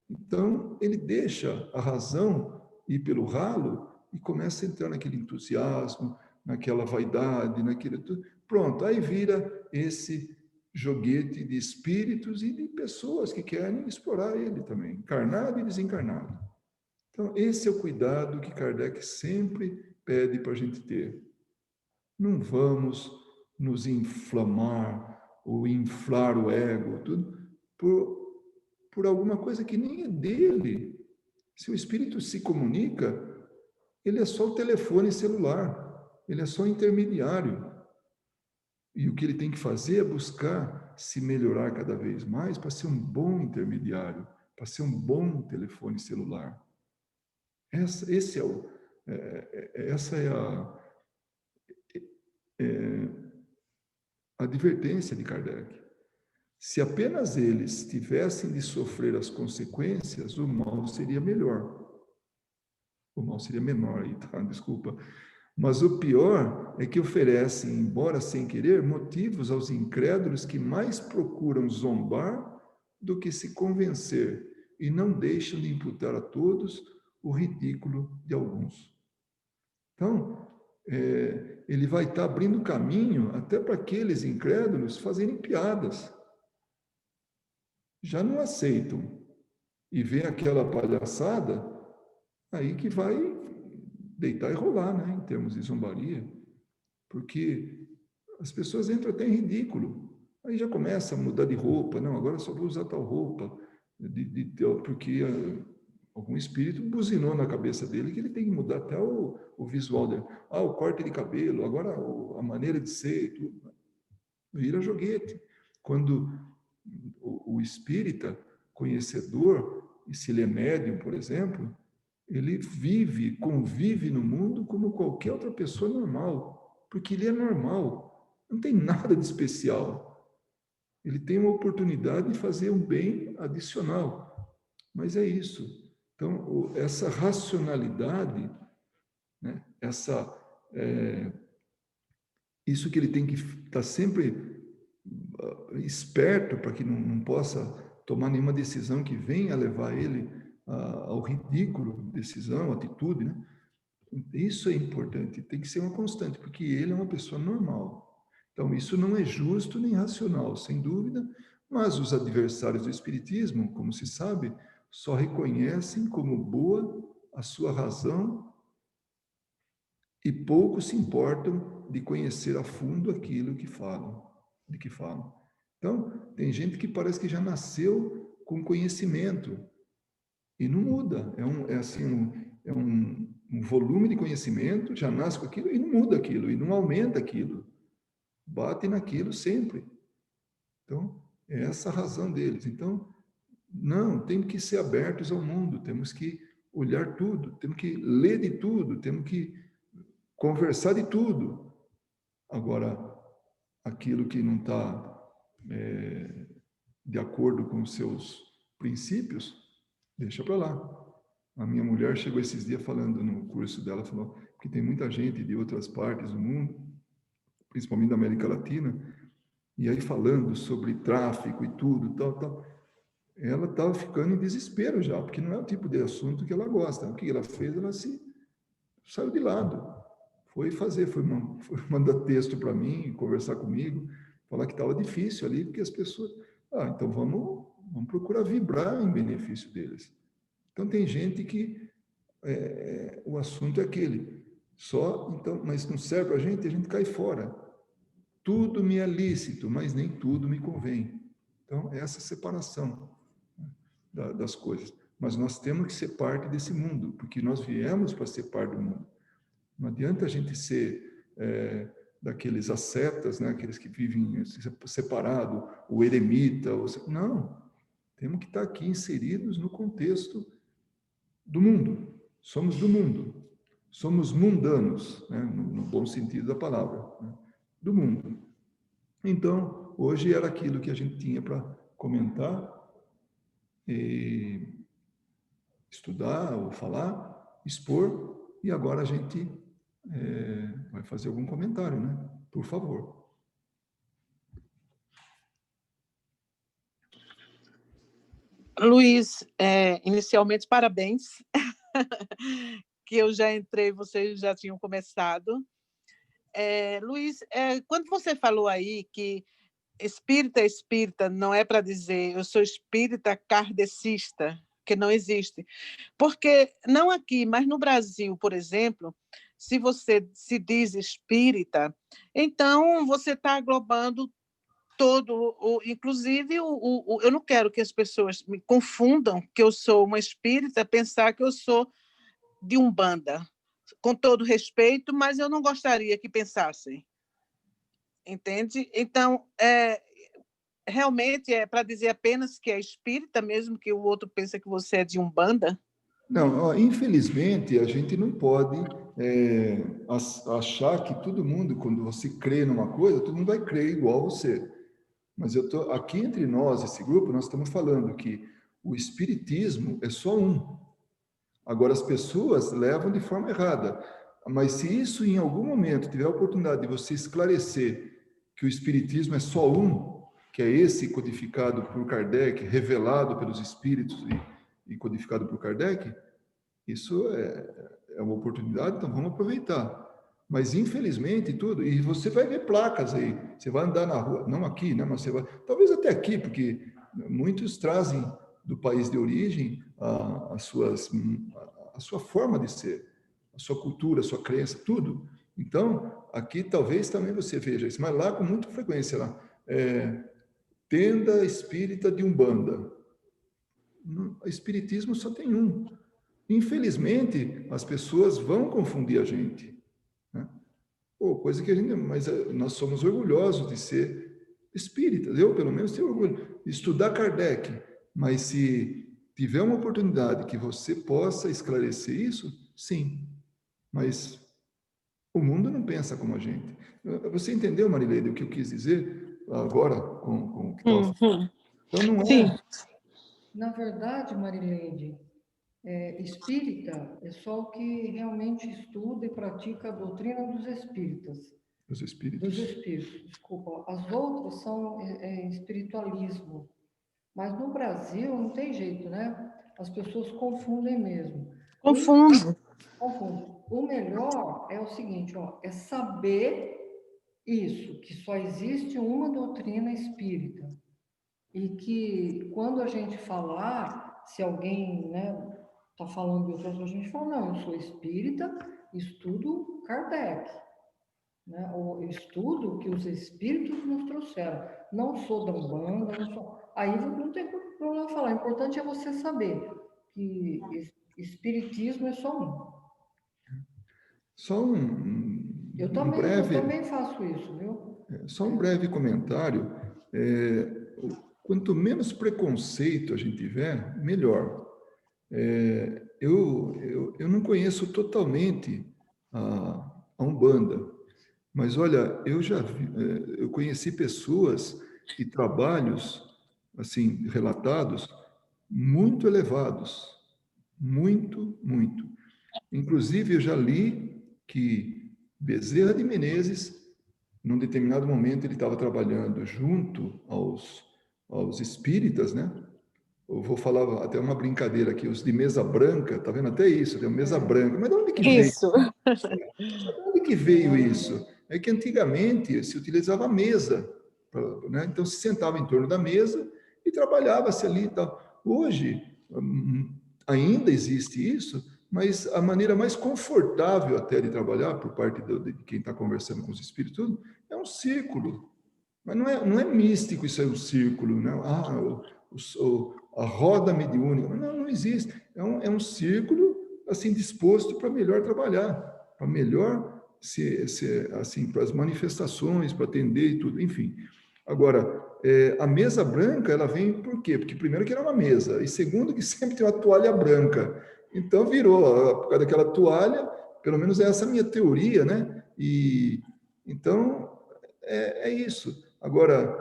Então, ele deixa a razão ir pelo ralo e começa a entrar naquele entusiasmo, naquela vaidade, naquele tudo. Pronto, aí vira esse joguete de espíritos e de pessoas que querem explorar ele também, encarnado e desencarnado. Então, esse é o cuidado que Kardec sempre pede para a gente ter. Não vamos nos inflamar ou inflar o ego, tudo, por alguma coisa que nem é dele. Se o espírito se comunica, ele é só o telefone celular, ele é só intermediário. E o que ele tem que fazer é buscar se melhorar cada vez mais para ser um bom intermediário, para ser um bom telefone celular. Essa é a advertência de Kardec. Se apenas eles tivessem de sofrer as consequências, o mal seria melhor. O mal seria menor, aí, tá? Desculpa. Mas o pior é que oferecem, embora sem querer, motivos aos incrédulos que mais procuram zombar do que se convencer e não deixam de imputar a todos o ridículo de alguns. Então, ele vai estar abrindo caminho até para aqueles incrédulos fazerem piadas. Já não aceitam e vê aquela palhaçada, aí que vai deitar e rolar, né, em termos de zombaria, porque as pessoas entram até em ridículo. Aí já começa a mudar de roupa, não, agora só vou usar tal roupa, porque algum espírito buzinou na cabeça dele que ele tem que mudar até o visual dele. Ah, o corte de cabelo, agora a maneira de ser, tudo. Vira joguete. Quando o espírita, conhecedor, e se ele é médium, por exemplo, ele convive no mundo como qualquer outra pessoa normal, porque ele é normal, não tem nada de especial. Ele tem uma oportunidade de fazer um bem adicional, mas é isso. Então, essa racionalidade, né, isso que ele tem que estar sempre esperto para que não possa tomar nenhuma decisão que venha a levar ele ao ridículo, decisão, atitude, né? Isso é importante, tem que ser uma constante, porque ele é uma pessoa normal. Então, isso não é justo nem racional, sem dúvida, mas os adversários do Espiritismo, como se sabe, só reconhecem como boa a sua razão e pouco se importam de conhecer a fundo aquilo que falam, de que falam. Então, tem gente que parece que já nasceu com conhecimento e não muda. É um volume de conhecimento, já nasce com aquilo e não muda aquilo, e não aumenta aquilo. Bate naquilo sempre. Então, É essa a razão deles. Então, não, temos que ser abertos ao mundo, temos que olhar tudo, temos que ler de tudo, temos que conversar de tudo. Agora, aquilo que não está de acordo com os seus princípios, deixa para lá. A minha mulher chegou esses dias falando no curso dela, falou que tem muita gente de outras partes do mundo, principalmente da América Latina, e aí falando sobre tráfico e tudo, tal. Ela estava ficando em desespero já, porque não é o tipo de assunto que ela gosta. O que ela fez? Ela se saiu de lado. Foi mandar texto para mim, conversar comigo, falar que estava difícil ali, porque as pessoas... então vamos procurar vibrar em benefício deles. Então tem gente que o assunto é aquele. Então, mas não serve para a gente cai fora. Tudo me é lícito, mas nem tudo me convém. Então, essa separação das coisas. Mas nós temos que ser parte desse mundo, porque nós viemos para ser parte do mundo. Não adianta a gente ser daqueles ascetas, né? Aqueles que vivem separado, o eremita. Não, temos que estar aqui inseridos no contexto do mundo. Somos do mundo. Somos mundanos, né? No bom sentido da palavra, né? Do mundo. Então, hoje era aquilo que a gente tinha para comentar, e estudar ou falar, expor, e agora a gente vai fazer algum comentário, né? Por favor. Luiz, inicialmente, parabéns, que eu já entrei, vocês já tinham começado. Luiz, quando você falou aí que espírita não é para dizer eu sou espírita kardecista, que não existe. Porque, não aqui, mas no Brasil, por exemplo, se você se diz espírita, então você está englobando todo, inclusive, eu não quero que as pessoas me confundam que eu sou uma espírita, pensar que eu sou de Umbanda, com todo respeito, mas eu não gostaria que pensassem. Entende? Então, realmente é para dizer apenas que é espírita, mesmo que o outro pense que você é de Umbanda? Não, infelizmente, a gente não pode achar que todo mundo, quando você crê numa coisa, todo mundo vai crer igual você. Mas eu tô aqui entre nós, esse grupo, nós estamos falando que o espiritismo é só um. Agora, as pessoas levam de forma errada. Mas se isso, em algum momento, tiver a oportunidade de você esclarecer que o Espiritismo é só um, que é esse codificado por Kardec, revelado pelos Espíritos e codificado por Kardec, isso é uma oportunidade, então vamos aproveitar. Mas, infelizmente, tudo... E você vai ver placas aí. Você vai andar na rua, não aqui, né? Mas você vai... Talvez até aqui, porque muitos trazem do país de origem a sua forma de ser, a sua cultura, a sua crença, tudo. Então, aqui talvez também você veja isso, mas lá com muita frequência, lá, tenda espírita de Umbanda. O espiritismo só tem um. Infelizmente, as pessoas vão confundir a gente, né? Coisa que a gente... Mas nós somos orgulhosos de ser espíritas. Eu, pelo menos, tenho orgulho de estudar Kardec. Mas se tiver uma oportunidade que você possa esclarecer isso, sim. Mas o mundo não pensa como a gente. Você entendeu, Marileide, o que eu quis dizer agora com o que estava falando? Então, não é... Sim. Na verdade, Marileide, espírita é só o que realmente estuda e pratica a doutrina dos espíritas. Dos espíritos. Dos espíritos, desculpa. As outras são espiritualismo. Mas no Brasil não tem jeito, né? As pessoas confundem mesmo. Confundo. O melhor é o seguinte, é saber isso, que só existe uma doutrina espírita. E que quando a gente falar, se alguém, né, está falando de outras coisas, a gente fala, não, eu sou espírita, estudo Kardec, né, ou estudo que os espíritos nos trouxeram. Não sou da Umbanda, não sou... Aí não tem problema falar, o importante é você saber que espiritismo é só um. Só Eu breve... também faço isso, viu? Só um breve comentário. quanto menos preconceito a gente tiver, melhor. Eu não conheço totalmente a Umbanda, mas olha, eu conheci pessoas e trabalhos assim relatados muito elevados, muito, muito. Inclusive, eu já li que Bezerra de Menezes, num determinado momento, ele estava trabalhando junto aos espíritas, né? Eu vou falar até uma brincadeira aqui, os de mesa branca, tá vendo até isso, tem mesa branca. Mas de onde que veio? Isso. De onde que veio isso? É que antigamente se utilizava a mesa, né? Então se sentava em torno da mesa e trabalhava-se ali e tal. Hoje ainda existe isso, mas a maneira mais confortável até de trabalhar por parte de quem está conversando com os espíritos tudo, é um círculo. Mas não é místico isso aí, um círculo, né? A roda mediúnica. Não existe. É um círculo assim disposto para melhor trabalhar, para melhor assim, para as manifestações, para atender e tudo, enfim. Agora, a mesa branca, ela vem por quê? Porque primeiro que era uma mesa, e segundo que sempre tem uma toalha branca. Então virou, por causa daquela toalha, pelo menos essa é a minha teoria, né? E então é isso. Agora,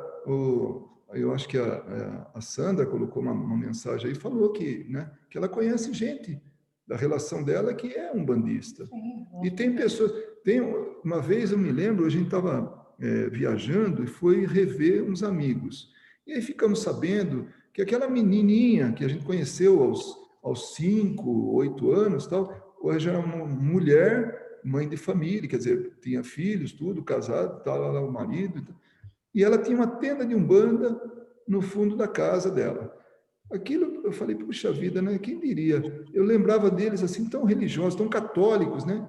eu acho que a Sandra colocou uma mensagem aí, falou que, né, que ela conhece gente da relação dela que é umbandista. E tem pessoas. Uma vez eu me lembro, a gente estava viajando e foi rever uns amigos. E aí ficamos sabendo que aquela menininha que a gente conheceu aos 5, 8 anos, tal, hoje era uma mulher, mãe de família, quer dizer, tinha filhos, tudo, casado, estava lá o marido. E ela tinha uma tenda de umbanda no fundo da casa dela. Aquilo, eu falei, puxa vida, né? Quem diria? Eu lembrava deles assim, tão religiosos, tão católicos, né?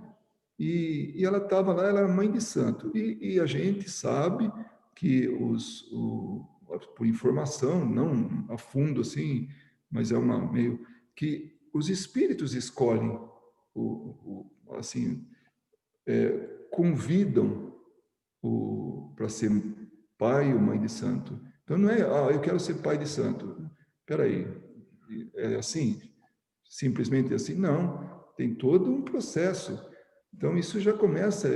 E ela estava lá, ela era mãe de santo. E a gente sabe que por informação, não a fundo assim, mas é uma meio que os espíritos escolhem, assim, convidam para ser pai ou mãe de santo. Então não é, eu quero ser pai de santo. Espera aí, é assim, simplesmente assim? Não, tem todo um processo. Então isso já começa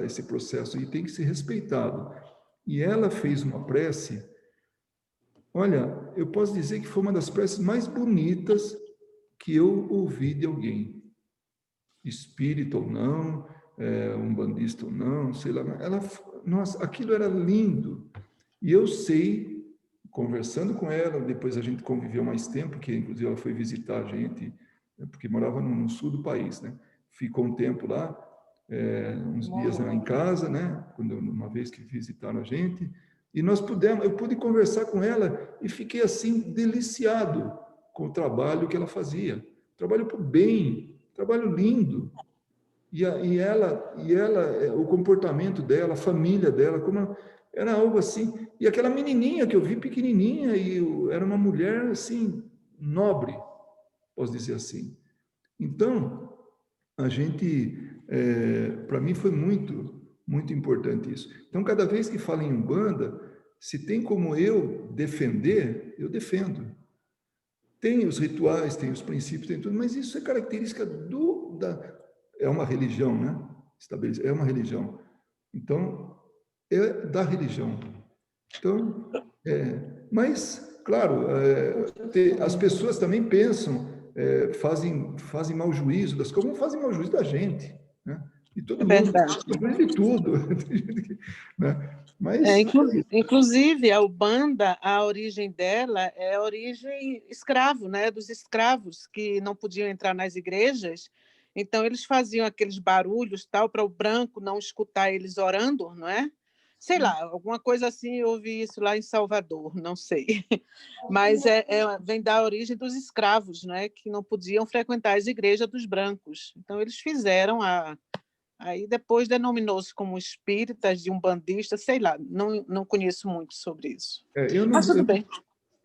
esse processo e tem que ser respeitado. E ela fez uma prece, olha, eu posso dizer que foi uma das preces mais bonitas que eu ouvi de alguém, espírita ou não, umbandista ou não, sei lá. Nossa, aquilo era lindo. E eu sei, conversando com ela, depois a gente conviveu mais tempo, que inclusive ela foi visitar a gente, porque morava no sul do país, né? Ficou um tempo lá, uns dias lá em casa, né? Uma vez que visitaram a gente, e eu pude conversar com ela e fiquei assim deliciado com o trabalho que ela fazia, trabalho para o bem, trabalho lindo. O comportamento dela, a família dela, era algo assim. E aquela menininha que eu vi pequenininha, era uma mulher assim, nobre, posso dizer assim. Então, a gente, para mim foi muito, muito importante isso. Então, cada vez que fala em Umbanda, se tem como eu defender, eu defendo. Tem os rituais, tem os princípios, tem tudo, mas isso é característica é uma religião, né? É uma religião. Então, é da religião. Então, mas, claro, as pessoas também pensam, fazem mau juízo das coisas, como fazem mau juízo da gente, né? E todo É mundo, verdade. de tudo, né? Mas, Inclusive, a Ubanda, a origem dela é a origem escravo, né? Dos escravos que não podiam entrar nas igrejas. Então, eles faziam aqueles barulhos tal para o branco não escutar eles orando, não é? Sei lá, alguma coisa assim, eu ouvi isso lá em Salvador, não sei. Mas vem da origem dos escravos, né? Que não podiam frequentar as igrejas dos brancos. Então, eles fizeram Aí depois denominou-se como espíritas de umbandista, sei lá, não conheço muito sobre isso. Mas tudo bem.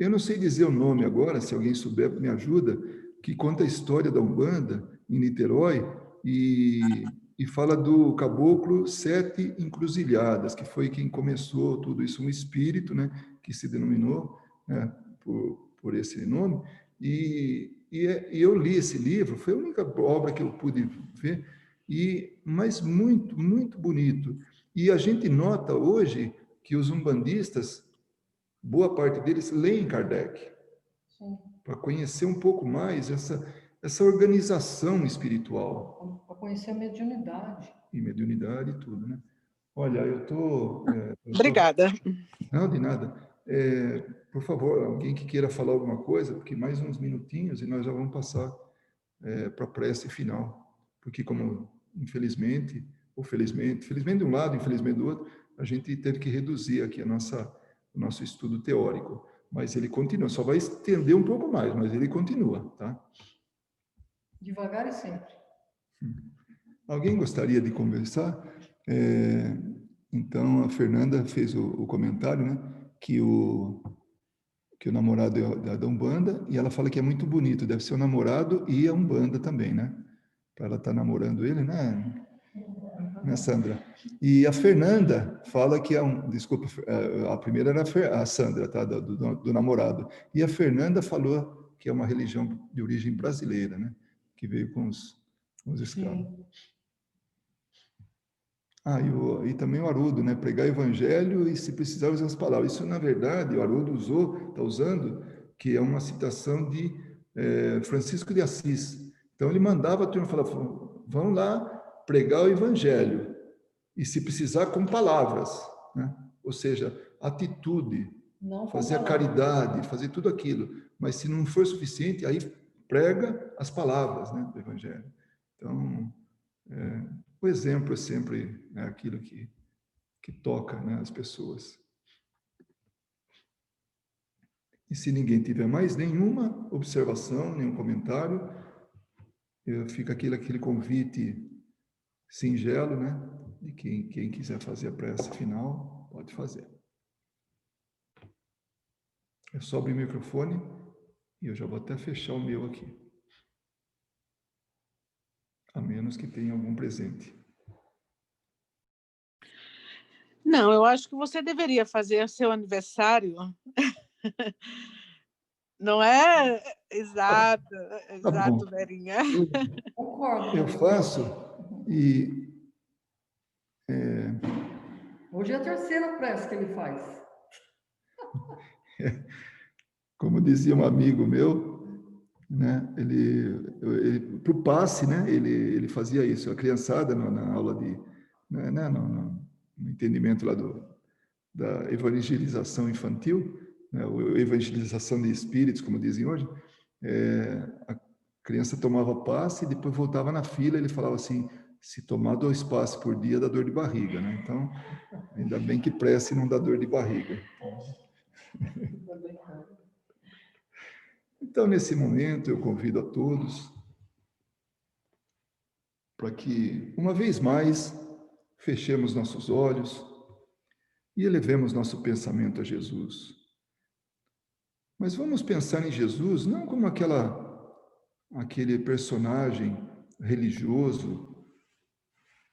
eu não sei dizer o nome agora, se alguém souber, me ajuda, que conta a história da Umbanda em Niterói e fala do caboclo Sete Encruzilhadas, que foi quem começou tudo isso, um espírito, né, que se denominou, né, por esse nome, e eu li esse livro, foi a única obra que eu pude ver, mas muito, muito bonito. E a gente nota hoje que os umbandistas, boa parte deles leem Kardec, para conhecer um pouco mais essa organização espiritual. Para conhecer a mediunidade. E mediunidade e tudo, né? Olha, eu estou... Obrigada. Não, de nada. Por favor, alguém que queira falar alguma coisa, porque mais uns minutinhos e nós já vamos passar para a prece final. Porque como, infelizmente, ou felizmente de um lado, infelizmente do outro, a gente teve que reduzir aqui o nosso estudo teórico. Mas ele continua, só vai estender um pouco mais, mas ele continua, tá? Devagar e sempre. Alguém gostaria de conversar? Então, a Fernanda fez o comentário, né? Que o namorado é da Umbanda, e ela fala que é muito bonito, deve ser o namorado e a Umbanda também, né? Para ela estar namorando ele, né? Né, Sandra? E a Fernanda fala que desculpa, a primeira era a Sandra, tá? Do namorado. E a Fernanda falou que é uma religião de origem brasileira, né? Que veio com os escravos. Sim. E também o Haroldo, né? Pregar o evangelho e, se precisar, usar as palavras. Isso, na verdade, o Haroldo está usando, que é uma citação de Francisco de Assis. Então, ele mandava a turma falar: vão lá pregar o evangelho, e, se precisar, com palavras, né? Ou seja, atitude, fazer a caridade, fazer tudo aquilo. Mas, se não for suficiente, aí prega as palavras, né, do evangelho. Então, o exemplo é sempre, né, aquilo que toca, né, as pessoas. E se ninguém tiver mais nenhuma observação, nenhum comentário, fica aquele convite singelo, né, de quem quiser fazer a prece final, pode fazer. É só abrir o microfone e eu já vou até fechar o meu aqui. A menos que tenha algum presente. Não, eu acho que você deveria fazer seu aniversário. Não é? Exato, bom. Verinha. Concordo. Eu faço e... Hoje é a terceira prece que ele faz. Como dizia um amigo meu, né, para o passe, né, ele fazia isso. A criançada, na aula de... Né, no entendimento lá da evangelização infantil, né, ou evangelização de espíritos, como dizem hoje, a criança tomava passe e depois voltava na fila, ele falava assim: se tomar 2 passes por dia dá dor de barriga, né? Então, ainda bem que prece não dá dor de barriga. Então, nesse momento, eu convido a todos para que, uma vez mais, fechemos nossos olhos e elevemos nosso pensamento a Jesus. Mas vamos pensar em Jesus não como aquele personagem religioso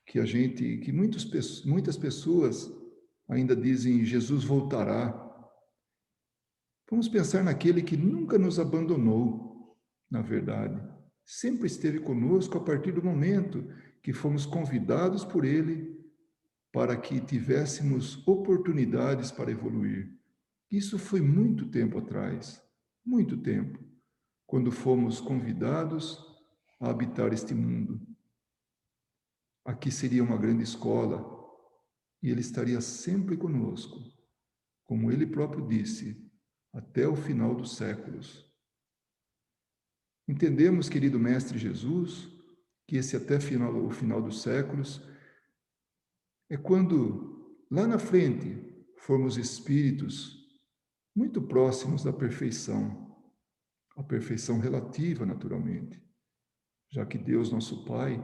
que muitas pessoas ainda dizem: Jesus voltará. Vamos pensar naquele que nunca nos abandonou, na verdade. Sempre esteve conosco a partir do momento que fomos convidados por ele para que tivéssemos oportunidades para evoluir. Isso foi muito tempo atrás, muito tempo, quando fomos convidados a habitar este mundo. Aqui seria uma grande escola e ele estaria sempre conosco, como ele próprio disse, até o final dos séculos. Entendemos, querido Mestre Jesus, que esse até o final dos séculos é quando, lá na frente, formos espíritos muito próximos da perfeição, a perfeição relativa, naturalmente, já que Deus, nosso Pai,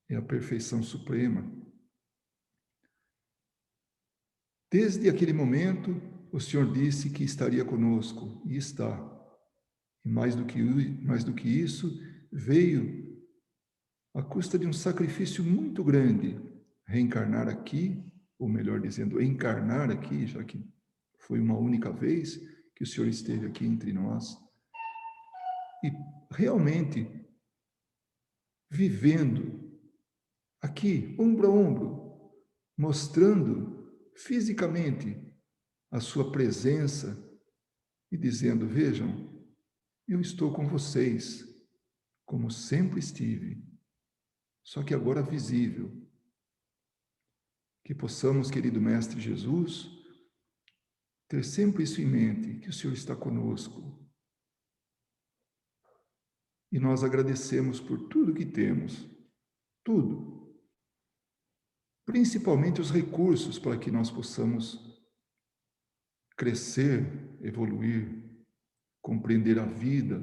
é a perfeição suprema. Desde aquele momento, o Senhor disse que estaria conosco, e está. E mais do que isso, veio à custa de um sacrifício muito grande, reencarnar aqui, ou melhor dizendo, encarnar aqui, já que foi uma única vez, que o Senhor esteve aqui entre nós e realmente vivendo aqui, ombro a ombro, mostrando fisicamente a sua presença e dizendo: vejam, eu estou com vocês, como sempre estive, só que agora visível. Que possamos, querido Mestre Jesus, ter sempre isso em mente, que o Senhor está conosco. E nós agradecemos por tudo que temos, tudo. Principalmente os recursos para que nós possamos crescer, evoluir, compreender a vida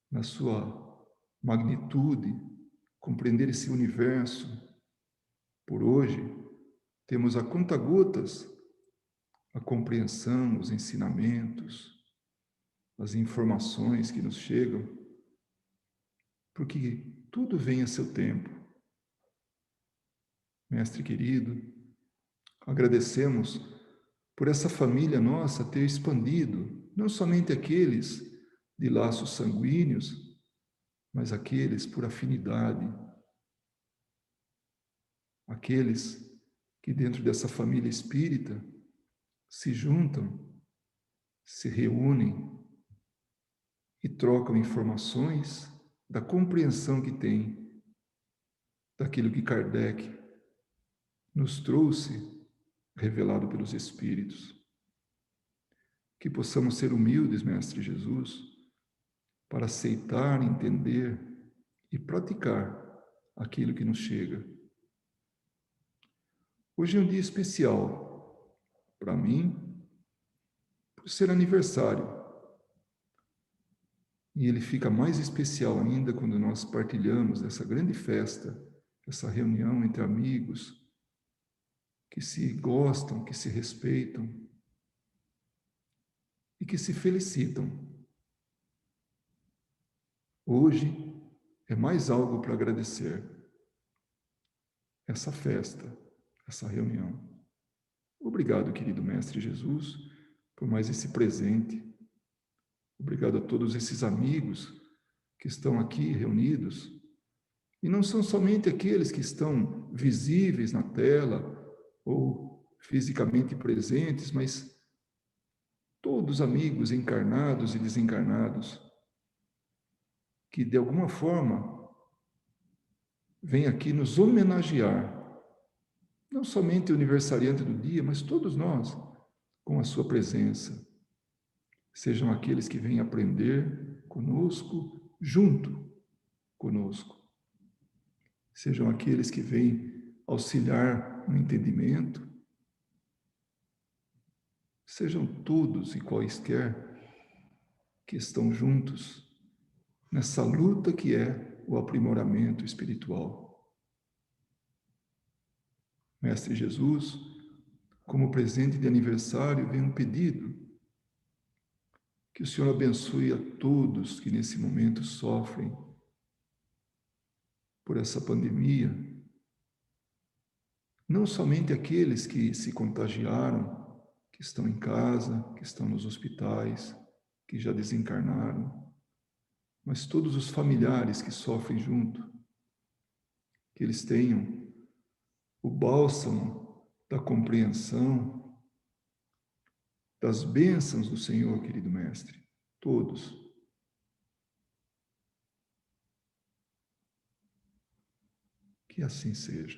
na sua magnitude, compreender esse universo. Por hoje, temos a conta-gotas a compreensão, os ensinamentos, as informações que nos chegam, porque tudo vem a seu tempo. Mestre querido, agradecemos por essa família nossa ter expandido, não somente aqueles de laços sanguíneos, mas aqueles por afinidade, aqueles que dentro dessa família espírita se juntam, se reúnem e trocam informações da compreensão que têm daquilo que Kardec nos trouxe, revelado pelos Espíritos. Que possamos ser humildes, Mestre Jesus, para aceitar, entender e praticar aquilo que nos chega. Hoje é um dia especial para mim, por ser aniversário. E ele fica mais especial ainda quando nós partilhamos dessa grande festa, essa reunião entre amigos que se gostam, que se respeitam e que se felicitam. Hoje é mais algo para agradecer. Essa festa, essa reunião. Obrigado, querido Mestre Jesus, por mais esse presente. Obrigado a todos esses amigos que estão aqui reunidos. E não são somente aqueles que estão visíveis na tela ou fisicamente presentes, mas todos amigos encarnados e desencarnados que, de alguma forma, vêm aqui nos homenagear. Não somente o aniversariante do dia, mas todos nós, com a sua presença. Sejam aqueles que vêm aprender conosco, junto conosco. Sejam aqueles que vêm auxiliar no entendimento. Sejam todos e quaisquer que estão juntos nessa luta que é o aprimoramento espiritual. Mestre Jesus, como presente de aniversário, vem um pedido: que o Senhor abençoe a todos que nesse momento sofrem por essa pandemia, não somente aqueles que se contagiaram, que estão em casa, que estão nos hospitais, que já desencarnaram, mas todos os familiares que sofrem junto, que eles tenham o bálsamo da compreensão, das bênçãos do Senhor, querido Mestre, todos. Que assim seja.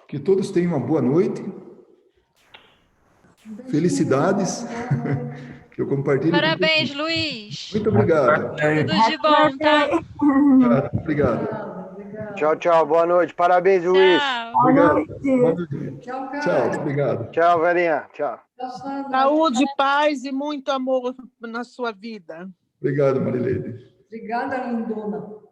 Que todos tenham uma boa noite. Felicidades. Que eu compartilhe. Parabéns, Luiz. Muito obrigado. Tudo de bom, tá? Obrigado. Tchau, tchau. Boa noite. Parabéns, Luiz. Tchau. Obrigado. Boa noite. Tchau, cara. Tchau, obrigado. Tchau, velhinha. Tchau. Saúde, paz e muito amor na sua vida. Obrigado, Marileide. Obrigada, lindona.